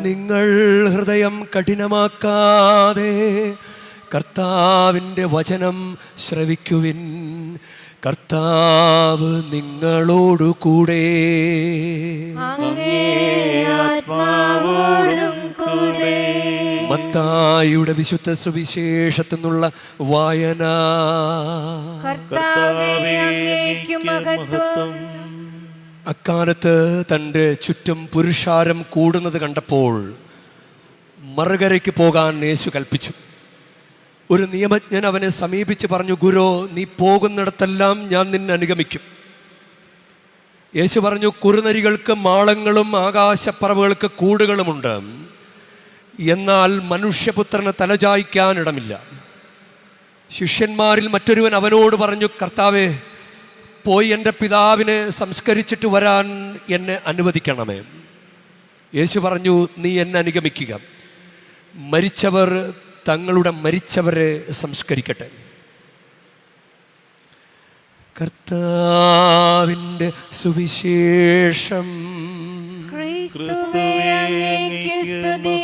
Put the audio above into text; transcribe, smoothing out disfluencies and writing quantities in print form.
നിങ്ങൾ ഹൃദയം കഠിനമാക്കാതെ കർത്താവിൻ്റെ വചനം ശ്രവിക്കുവിൻ. കർത്താവ് നിങ്ങളോടു കൂടെ. മത്തായിയുടെ വിശുദ്ധ സുവിശേഷത്തിൽ നിന്നുള്ള വായന. അക്കാലത്ത് തൻ്റെ ചുറ്റും പുരുഷാരം കൂടുന്നത് കണ്ടപ്പോൾ മറുകരയ്ക്ക് പോകാൻ യേശു കൽപ്പിച്ചു. ഒരു നിയമജ്ഞൻ അവനെ സമീപിച്ച് പറഞ്ഞു, ഗുരു, നീ പോകുന്നിടത്തെല്ലാം ഞാൻ നിന്നെ അനുഗമിക്കും. യേശു പറഞ്ഞു, കുറുനരികൾക്ക് മാളങ്ങളും ആകാശപ്പറവുകൾക്ക് കൂടുകളുമുണ്ട്, എന്നാൽ മനുഷ്യപുത്രന് തലചായ്ക്കാനിടമില്ല. ശിഷ്യന്മാരിൽ മറ്റൊരുവൻ അവനോട് പറഞ്ഞു, കർത്താവേ, പോയി എൻ്റെ പിതാവിനെ സംസ്കരിച്ചിട്ട് വരാൻ എന്നെ അനുവദിക്കണമേ. യേശു പറഞ്ഞു, നീ എന്നെ അനുഗമിക്കുക. മരിച്ചവർ തങ്ങളുടെ മരിച്ചവരെ സംസ്കരിക്കട്ടെ. കർത്താവിൻ്റെ സുവിശേഷം. ക്രിസ്തുവേ അങ്ങേക്ക് സ്തുതി.